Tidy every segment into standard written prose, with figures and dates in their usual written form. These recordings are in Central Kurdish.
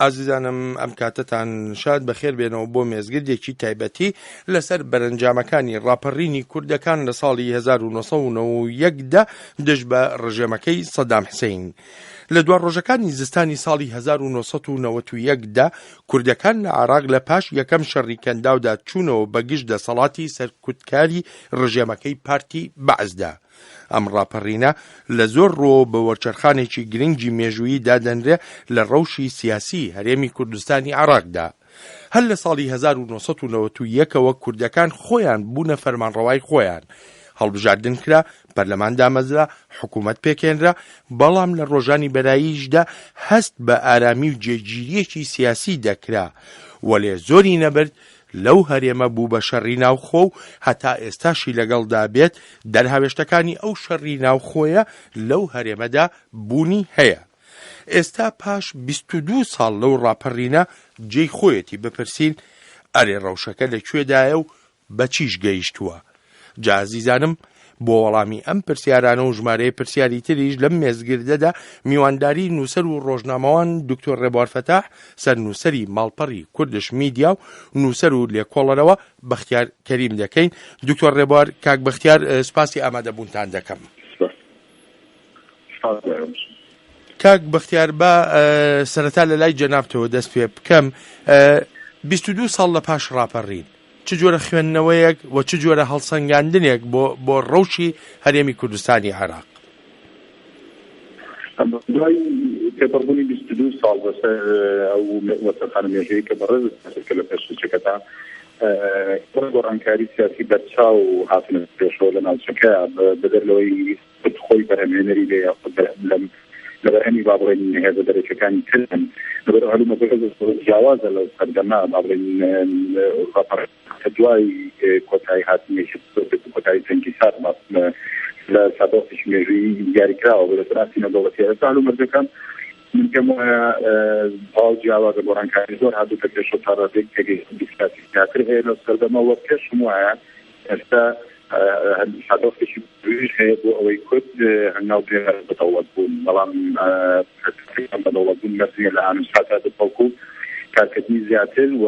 ئازیزانم ئەم کاتتان شاد بەخێر بێنەوە بۆ مێزگردێکی تایبەتی لەسەر بەرەنجامەکانی ڕاپەڕینی کوردەکان لە ساڵی 1990 دژ بە ڕژێمەکەی سەدام حسین. لە دوای ڕۆژەکانی زستانی ساڵی 1991 کوردەکان لە عێراق لە پاش یەکەم شەڕی کەنداودا چوونەوە بە گشت دەسەڵاتی سەرکوتکاری ڕژێمەکەی پارتی بەعزدا. ئەم ڕاپەڕینە لە زۆر ڕۆ بە وەرچەرخانێکی گرنگی مێژوویی دادەنرێ لە ڕەوشی سیاسی هەرێمی کوردستانی عێراقدا. هەر لە ساڵی 1991ەوە کوردەکان خۆیان بوونە فەرمانڕەوای خۆیان، هەڵبژاردن کرا، پەرلەمان دامەزرا، حکوومەت پێکێنرا، بەڵام لە ڕۆژانی بەراییشدا هەست بە ئارامی و جێگیریەکی سیاسی دەکرا وەلێ زۆری نەبرد لەو هەرێمە بوو بە شەڕی ناوخۆ و هەتا ئێستاشی لەگەڵدا بێت دەرهاوێشتەکانی ئەو شەڕی ناوخۆیە لەو هەرێمەدا بوونی هەیە. ئێستا پاش 22 ساڵ لەو ڕاپەڕینە جێی خۆیەتی بپرسین ئەرێ ڕەوشەکە لەکوێدایە و بە چیش گەیشتووە؟ جا عەزیزانم بۆ وەڵامی ئەم پرسیارانە و ژمارەیە پرسیاری تریش لەم مێزگردەدا میوانداری نووسەر و ڕۆژنامەوان دکتۆر ڕێبوار فەتاح، سەرنووسەری ماڵپەڕی کوردش میدیا و نووسەر و لێکۆڵەرەوە بەختیار کەریم دەکەین. دکتۆر ڕێبوار، کاک بەختیار، سپاسی ئامادەبوونتان دەکەم. کاک بەختیار، بە سەرەتا لە لای جەنابتەوە دەست پێ بکەم. 22 ساڵ لە پاش ڕاپەڕین چ جۆرە خوێندنەوەیەک و چ جۆرە هەڵسەنگاندنێک بۆ ڕەوشی هەرێمی کوردستانی عێراق؟ دوای پێبڕبوونی 22 ساڵ بەسەر ئەو وەسەرخانە مێژوویی کە بەڕێز کە لە پێشوچەکەدا گۆڕانکاری سیاسی بەرچاو هاتنە پێشەوە لە ناوچەکە بەدەرلەوەی خۆی بەرهەمهێنەری بێ لە بەرهەمی با بڵێن هێزە دەرەکیەکانی ترن لەبەرەوە هەلومەکە جیاوازە لە سەردەما با بڵێن ڕاپەڕینە دوای کۆتایی هاتنێکی کۆتایی جەنگی سارد لە سادۆخیش مێژوویی دیاریکراوە بە دەسەڵاتی نەدەوڵەتی ئێستا هەلومەرجەکان من پێم وایە پاو جیاوازە گۆڕانکاری زۆر هاتووتە پێشەوە تا ڕادێک تێگەیشتنی سیاسی زیاتر هەیە لە سەردەمەوە پێشم وایە ئێستا سادۆخیشی بریش هەیە بۆ ئەوەی کورد هەنگاو پێ بەدەوڵەت بوون، بەڵام بەدەوڵەت بوون مەرجە لە ئانوشاتا دەپەڵکو کارکردنی زیاتر و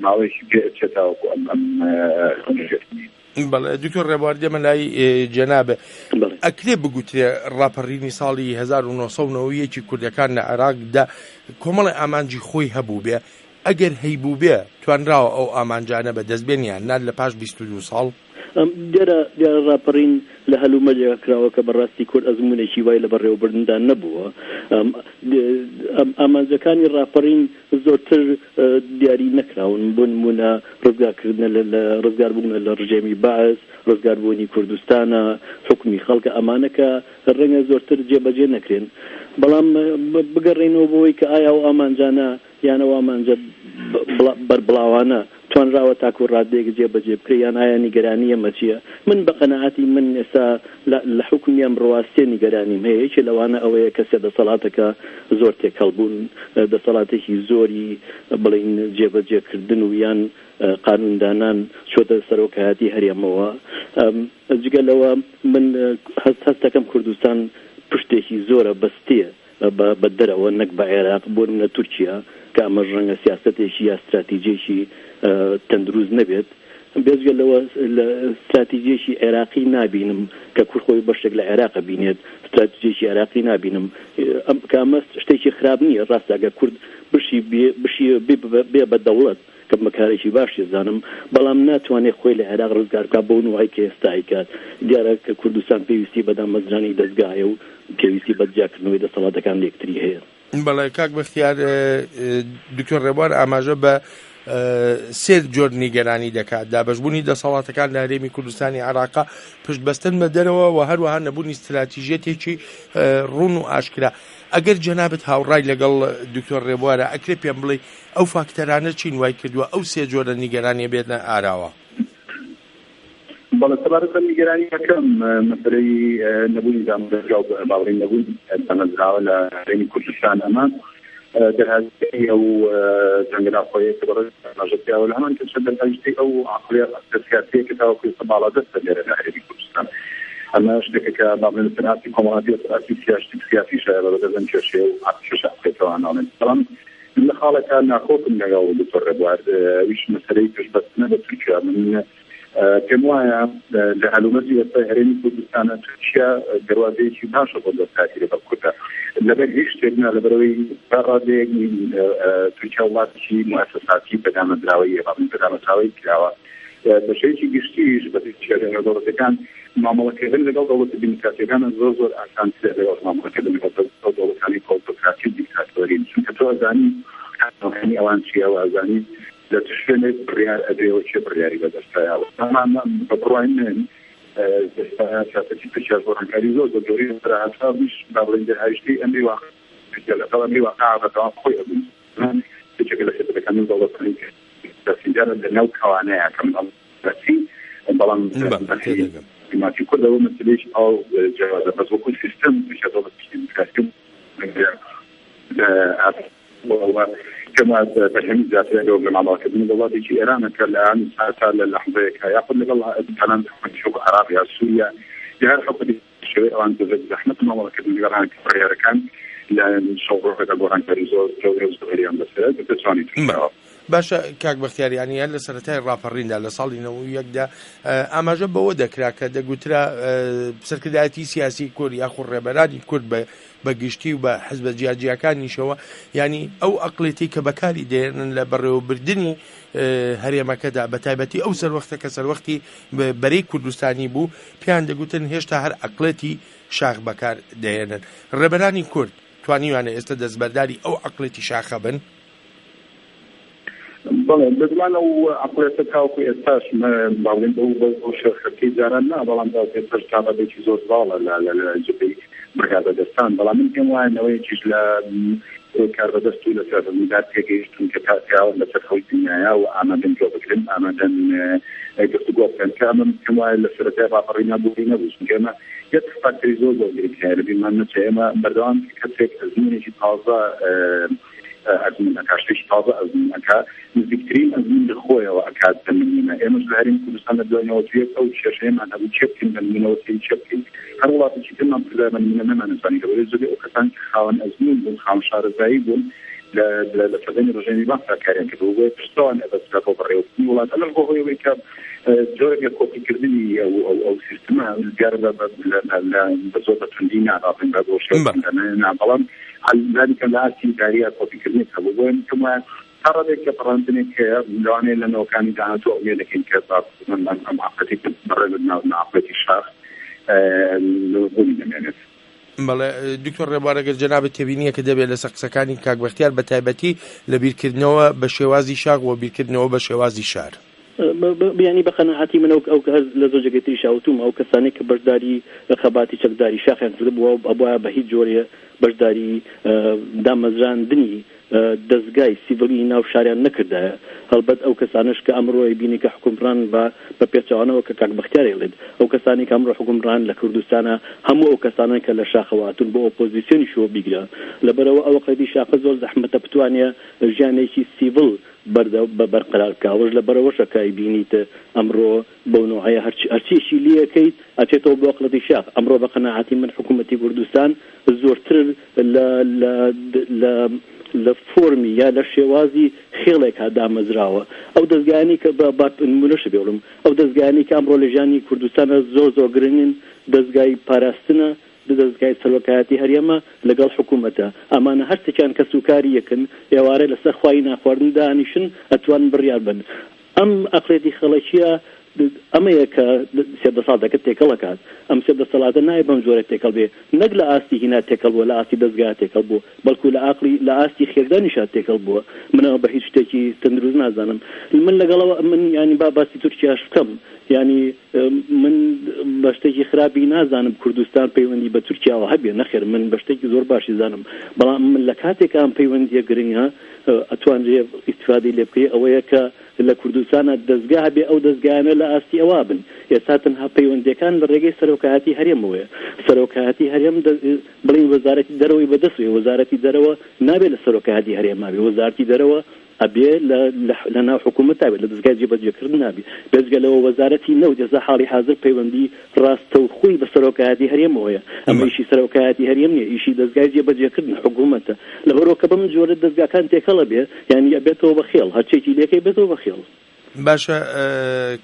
ماوەیەکی پێ ئەچێتەوە ئەم بەڵێ. دکتۆر ڕێبوار، دێمە لای جەنابە. ئەکرێ بگوترێ ڕاپەڕینی ساڵی 1990 کوردەکان لە عێراقدا کۆمەڵی ئامانجی خۆی هەبوو بێ، ئەگەر هەیبوو بێ توانراوە ئەو ئامانجانە بەدەستبێنیان نان لە پاش 22 ساڵ؟ دیارە ڕاپەڕین لە هەلومەرجێک کراوە کە بەڕاستی کورد ئەزمونێکی وای لە بەڕێوەبردندا نەبووە. ئامانجەکانی ڕاپەڕین زۆرتر دیاری نەکراون، بۆ نمونە ڕزگارکردنە لە ڕزگاربوون لە ڕژێمی بەعز، ڕزگاربوونی کوردستانە، حکومی خەڵکە، ئەمانەکە ڕەنگە زۆرتر جێبەجێ نەکرێن. بەڵام بگەڕێنەوە بۆەوەی کە ئایا ئەو ئامانجانە یانەوە ئامانجە بەربڵاوانە توانراوە تاکو ڕادێک جێبەجێ بکرێ یان ئایا نیگەرانی ئەمە چییە؟ من بە قەنەعەتی من ئێستا لە حکومی ئەم ڕواستێ نیگەرانیم هەیە. یەکێ لەوانە ئەوەیە کە دەسەڵاتەکە زۆر تێکەڵبوون، دەسەڵاتێکی زۆری بڵین جێبەجێکردن و یان قانوندانان چۆتە سەرۆکایەتی هەرێمەوە. جگەلەوە من هەستەکەم کوردستان پشتێکی زۆرە بەستیە بە دەرەوە نەک بە عێراق، بۆ نمونە تورکیا کە ئەمە ڕەنگە سیاسەتێکی یا استراتیجێکی تەندروست نەبێت. بێجگە لەوە لە استراتیجێکی عێراقی نابینم کە کوردخۆی بەشێک لە عێراق بینێت، استراتیجێکی عێراقی نابینم کە ئەمە شتێکی خراپ نییە. ڕاستەگە کورد بشی بێ بە دەوڵەت کە بەکارێکی باشی زانم، بەڵام ناتوانێت خۆی لە عێراق ڕزگار بکات بۆ نوعی کە ئێستای کات. دیارە کە کوردستان پێویستی بە دامەزرانی دەستگایە و پێویستی بە جیاکردنەوەی دەسەڵاتەکان لەکتری هەیە. بەڵێ کاک بەختیار، دکتۆر ڕێبوار ئاماژە بە سێ جۆر نیگەرانی دەکات: دابەشبوونی دەسەڵاتەکان لە هەرێمی کوردستانی عێراق، پشتبەستن بە دەرەوە و هەروەها نەبوونی استراتیژیەتێکی ڕوون و ئاشکرا. ئەگەر جەنابەت هاوڕای لەگەڵ دکتۆر ڕێبوارە، ئەکرێ پێم بڵێ ئەو فاکتەرانە چین وای کردووە ئەو سێ جۆرە نیگەرانی بێتە ئاراوە؟ بەڵێ سەبارەت بە نیگەرانی یەکەم مەسەلەی نەبوونی دامەزراو باوەڕی نەبوون دامەزراوە لە هەرێمی کوردستان ئەمە دەرهاوی ئەو جەنگەدا خۆیە کە بەڕێز ناژەتیاوە لە هەمان کەسە دەرهاوی ئەو عقلیە سیاسیە کە تاوەکوی سەباڵا دەستە لێرە لە هەرێمی کوردستان. ئەمە شتێکە کە باڵێن سەناسی کۆمەڵاتی و سیاسی سیاسیشە بەدەستن کێشێ و عقلێتەوە ناڵێن. بەڵام من خالك أنا خوف من جاود الربوات ويش مسألة بس نبتشيا من كموايا لعلومتي الطاهرين كردستان تركيا دروازي شي باشا بود تاثير بكتا لبريش تبنا لبروي فرادي تركيا والله شي مؤسساتي بدام دراويه بعض بدام دراوي كلاوا بشيء شي جشتيش بتشير دولة كان معاملة اللي دولة الديمقراطية كان زور عشان تلاقي معاملة اللي دولة كان كولتوكراتي ديكتاتورين شو كتوا زاني يعني أوان شيء أو زاني لا تشفيني بريار أدري وشيء برياري بدرسها طبعا بروين شافتي تشار بران كاريزو دوري راحتها مش بابلين ده هايشتي أمري واقع طبعا أمري واقع بتوان خوي أبن تشكل شيء كان دولة كان بس جرى النوع كوانع كمان بس طبعا ما في كل هو مثليش أو جواز بس وكل سيستم مش هذا السيستم هو كما فهمت ذات اليوم مع الله من الله تيجي إيران كالآن ساعة اللحظة يقول لك الله كلام شوف عربي سوريا جهة الحكم الشيء وأنت زحمة ما الله كذا يقرأ كفر كان لأن شغله هذا قرآن كريزو جوز غيريان بس بتساني باشا كاك بختيار يعني هل سنتين رافرين على صالينا ويقدا أما جنب ودك راك دقوترا بسركداتي سياسي كوري أخو الربراني كورد بقشتي وبحزب جياجيا كان يشوا يعني أو أقلتي كبكاري دين لبرو بردني هريما كذا بتايبتي أوسر وقت كسر وقتي بريك كردستاني بو بيان دقوتن هشتا هر أقلتي شاخ بكار دين الربراني كورد تواني يعني استدز برداري أو أقلتي شاخ بن بزمان او عقلتك او اساس ما بعدين بو شركتي جارنا بلان دا تشتغل بشي زور ضاله لا جبي برغاده دستان بلان ممكن وانا ويجي لا كاربا دستو لا تاع المدات كيجي كتاتا ولا تخوي الدنيا وانا بن جوبكلم انا دن قلت كان كامل كما السرتي بابرينا بورينا بس كما يتفكر زوج اللي بما نتيما بردان كتك زمني شي طازه أزمن أكاشتش طازة أزمن أكا نزكترين أزمن الخوية وأكاد تمنينا إما زهرين كردستان الدنيا وتوية أو تشاشين عن أبو تشبكين من وتين تشبكين هر الله تشكين من كذا من ما نزاني قبل الزبي وكتان خاون أزمن بون خام شهر زايبون لفظين رجاني بحثا كاريان كدوه بستوان إذا سلطة بريوتني ولا أنا القوة ويكاب جورب يكوكي كردني أو سيستما الجاربة بزوطة تندينا عطين بابو شوكين نعبالان على ذلك لا سيدارية كوفي كرنيك أبوين كما ترى كبرانتني كلاني لأنه كان يدعنا تؤمن لكن كذا من معقدي برنا معقدي الشخص نقول يعني بله دكتور ربارك الجناب التبينية كده لسقسكاني كاك باختيار بتايبتي لبيركدنوا بشوازي شاغ وبيركدنوا بشوازي شار يعني بقناعتي من أو كهز لزوجتي شاوتوم أو كساني كبرداري خباتي شقداري شاخن زبوا أبوها بهيج جوريا برداري دامزران دني دزگای سیڤلی ناو شاریان نەکردایە هەڵبەت ئەو کەسانش کە ئەمڕۆی بینی کە حکومڕان بە پێچەوانەوە کە کاک بەختیاری لێت ئەو کەسانی کە ئەمڕۆ حکومڕان لە کوردستانە هەموو ئەو کەسانن کە لە شاخەواتون بۆ ئۆپۆزیسیۆنی شۆ بیگرە لەبەرەوە ئەوە قەیدی شاخە زۆر زەحمەتە بتوانێ ژیانێکی سیڤڵ بەرقەرار بکاوەش لەبەرەوەشە کای بینیتە ئەمڕۆ بەو نوعەیە هەرچیشی لێەکەیت ئەچێتەوە بۆ ئەقڵەتی شاخ ئەمڕۆ بە قەناعەتی من حکوومەتی کوردستان زۆرتر لە فۆرمی یا لە شێوازی خێڵێک دامەزراوە ئەو دەستگایانی کە بەمونەش بێڵم ئەو دەستگایانی کە ئەمڕۆ لە ژیانی کوردستانە زۆر گرنگن دەستگای پاراستنە دەستگای سەرۆکایەتی هەریەمە لەگەڵ حکوومەتە ئەمانە هەرچێکیان کە سوکاری یەکن ئێوارە لەسەر خوای ناخواردن دانیشن ئەتوان بڕیار بن ئەم ئەقلێتی خەڵکیە ئەمەیە کە سێدە ساڵ دەکەت تێکەڵەکات ئەم سێدە سەڵاتە نایە بەم زۆرە تێکەڵ بێ نەک لە ئاستی هینا تێکەڵ بووە لە ئاستی دەستگا تێکەڵ بووە بەڵکو لە عاقلی لە ئاستی خێردانیشا تێکەڵ بووە منەوە بە هیچ شتێکی تەندروست نازانم من لەگەڵەوە من ینی باسی تورکیاش بکەم ینی من بە شتێکی خراپی نازانم کوردستان پەیوەندی بە تورکیاوە هەبێ نەخێر من بە شتێکی زۆر باشی زانم بەڵام من لە کاتێک ئەم پەیوەندیە گرنگە ئەتوانرێ ئیستیفادەی لێ بکەی ئەوەیە کە لە کوردستانە دەستگا هەبێ ئەو دەستگایانە لە ئاستی ئەوە بن ئێستا تەنها پەیوەندیەکان لە ڕێگەی سەرۆکایەتی هەرێمەوەیە سەرۆکایەتی هەرێم بڵین وەزارەتی دەرەوەی بەدەستوێ وەزارەتی دەرەوە نابێت لە سەرۆکایەتی هەرێما بێ وەزارەتی دەرەوە ئەبێ لە ناو حکوومەت تابێت لە دەستگای جێبەجێکردن نابێ بێزگەلەوە وەزارەتی نەوت ێستا حاڵی حاضر پەیوەندی ڕاستەوخۆی بە سەرۆکایەتی هەرێمەوەیە ئەمە ئیشی سەرۆکایەتی هەرێم نییە ئیشی دەستگای جێبەجێکردن حکوومەتە لەبەرەوە کە بەم جۆرە دەستگاکان تێکەڵە بێ یعنی ئەبێتەوە بەخێڵ هەرچێکی لێکەی بێتەوە بەخێڵ. باشە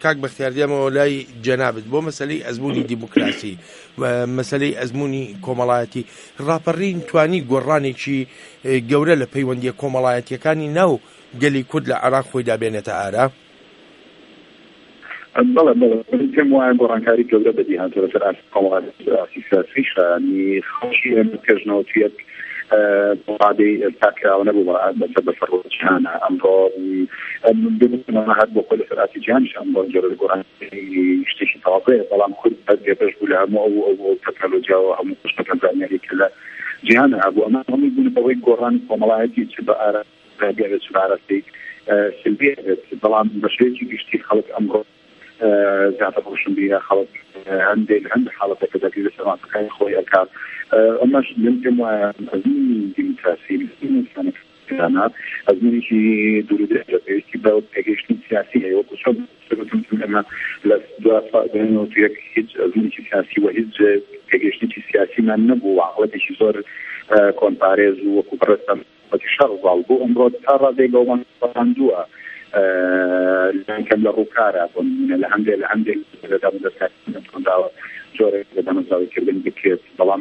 کاک بەختیار دێمەوە لای جەنابەت بۆ مەسەلەی ئەزموونی دیموکراسی و مەسەلەی ئەزموونی کۆمەڵایەتی ڕاپەڕین توانی گۆڕانێکی گەورە لە پەیوەندیە کۆمەڵایەتیەکانی ناو گەلی کورد لە عێراق خۆی دابێنێتە ئارا؟ بەڵێ پێم وایە گۆڕانکاری گەورە بەدیهاتوە لەسەر ئاسی سیاسیشە ینی خەڵکی ئێمە پێشنەوەتویەک ڕادەی تاکراوە نەبوو بەسەر بەسەر جیهانە ئەمڕۆ بمە هەر بۆ خۆی لەسەر ئاسی جیهانش ئەمڕۆ جۆرە گۆڕانکاری شتێکی تەواوەیە بەڵام کورد بەش بوو لە هەموو ئەو تەکنۆلۆژیاوە هەموو قشتەکە زانیاری کە لە جیهانە هەبوو ئەمە هەمووی بوون بەوەی گۆڕانی کۆمەڵایەتی چ بە ئارە بێت چ بە ئارەستی سلبیە بێت بەڵام بە شێوەیەکی گشتی خەڵک ئەمڕۆ زیاتر ڕۆشن بینە خەڵک هەندێک حاڵەتێکە دەکرێت لە سەماتەکانی خۆی ئەکات ئەمەش پێم وایە ئەزموونی دیموکراسی ئینسانەکانە ئەزمونێکی دوور و درێژە پێویستی بە پێگەیشتنی سیاسی هەیە وەکو ئەمە لە دوێک هیچ ئەزمونێکی سیاسی و هیچ پێگەیشتنی سیاسیمان نەبوو عقڵەتێکی زۆر کۆنپارێز و وەکو بەڕێستە شەڕ باڵ بوو ئەمڕۆ تا ڕادێک گەڵمان ڕاندووە کەم لە ڕووکارە بۆ لە هەندێک لەدامەدەستاوە جۆرێک لە دامەزاویکردن بکرێت بەڵام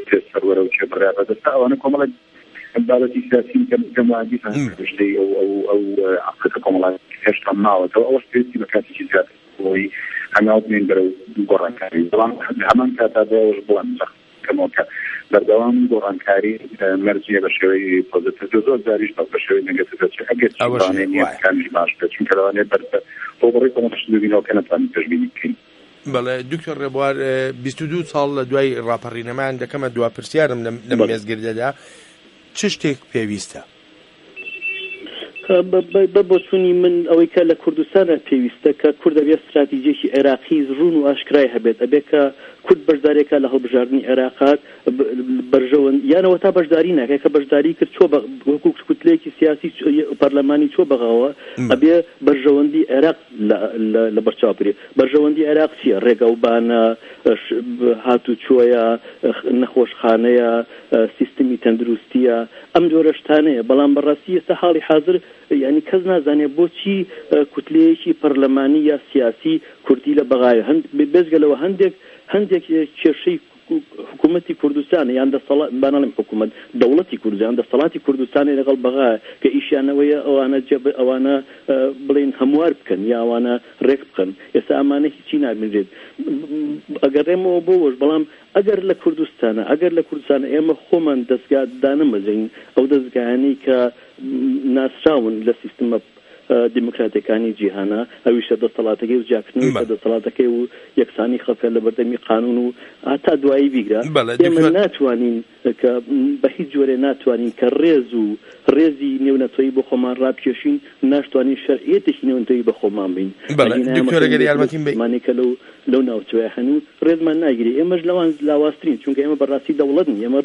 پێ سەروەرە و چێ بڕیا بەدەستا ئەوانە کۆمەڵە عدالەتی سیاسی کەم وادی شتەی ئەو عقلەتە کۆمەڵات هێشتا ماوەتەوە ئەوەش پێویستی بە کاتێکی زیاتر بۆی هەنگاو بنین بەرەو گۆڕانکاری بەڵام هەمان کاتا بەوەش بڵێن کەمەوە بەردەوام گۆڕانکاری مەرجیە بە شێوەی پۆزیتیڤ زۆر جاریش بە شێوەی نەگەتیڤ ئەگەر چیزانێنیەکانیش باش بێت چونکە لەوانەیە بۆ بڕی کۆمەڵش ببینەوە کە نەتوانین پێشبینی بکەین. بەڵێ دکتۆر ڕێبوار 22 ساڵ لە دوای ڕاپەڕینەمان دەکەمە دوا پرسیارم لە مێزگردەدا چ شتێک پێویستە؟ بە بۆچوونی من ئەوەی کە لە کوردستانە پێویستە کە کورد دەبێت استراتیجیەکی عێراقی ڕوون و ئاشکرای هەبێت ئەبێ کە کورد بەشدارێکە لە هەڵبژاردننی عێراقات بەرژەوەن یانەوە تا بەشداری ناکە کە بەشداری کرد چۆ وەکو کوتلەیەکی سیاسی پەرلەمانی چۆ بەغاوە ئەبێ بەرژەوەندی عێراق لە بەرچاوبرێ بەرژەوەندی عێراق چییە ڕێگەوبانە هاتوچۆیە نەخۆشخانەیە سیستمی تەندروستیە ئەم جۆرە شتانەیە بەڵام بەڕاستی ئێستا حاڵی حاضر یعنی کەس نازانێت بۆچی کوتلەیەکی پەرلەمانی یا سیاسی کوردی لە بەغایە بێزگەلەوە هەندێک کێشەی حکوومەتی کوردستان یان دەسەڵات بانەڵێم حکوومەت دەوڵەتی کوردستان دەسەڵاتی کوردستانی لەگەڵ بەغایە کە ئیشیانەوەیە ئەوانە بڵێن هەموار بکەن یا ئەوانە ڕێک بکەن ئێستا ئەمانە هیچی نابینرێت ئەگەڕێمەوە بۆوەش بەڵام ئەگەر لە کوردستانە ئێمە خۆمان دەستگا دانەمەزین ئەو دەستگایانەی کە ناسراون لە سیستمە دیموکراتەکانی جیهانە ئەویشە دەسەڵاتەکەی و جاکردنەوەی کە دەسەڵاتەکەی و یەکسانی خەڵکە لە بەردەمی قانون و هەتا دوایی بیگرا ئێمە ناتوانین کە بە هیچ جۆرێ ناتوانین کە ڕێزی نێونەتەوەی بۆ خۆمان ڕابکێشین ناشتوانین شەرعیەتێکی نێونەتەوەی بە خۆمان بین مانێکە لەو ناوچەوەی هەنوو ڕێزمان ناگیری ئێمەش لەوان لاواسترین چونکە ئێمە بەڕاستی دەوڵەتن ئێمە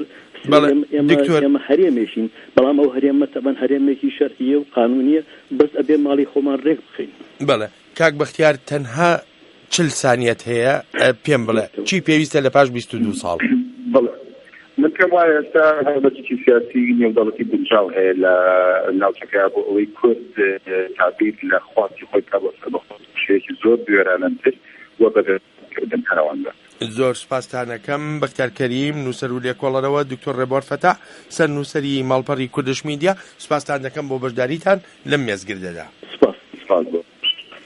هەرێمێشین بەڵام ئەو هەرێمە تەبەن هەرێمێکی شەرعیە و قانونیە بەس ئەبێ ماڵی خۆمان ڕێک بخەین. بەڵێ کاک بەختیار تەنها 40 ثانیەت هەیە پێم بڵێ چی پێویستە لە پاش 22 ساڵ؟ بڵێ من پێم وایە ئێستا هەربەتێکی سیاسی نێودەوڵەتی بنجاو هەیە لە ناوچەکە بۆ ئەوەی کورد تابیر لە خواستی خۆی کا بۆ شێوەیەکی زۆر دوێرانەتر وە بەدەستکردن هەروەندە. زۆر سپاسانەکەم بەختیار کەریم نووسەر و لێکۆڵەرەوە دکتۆر ڕێبوار فەتاح سەر نووسەری ماڵپەڕی کوردش میدیا سپاسان دەکەم بۆ بەشداریتان لەم مێزگردەدا. سپاس.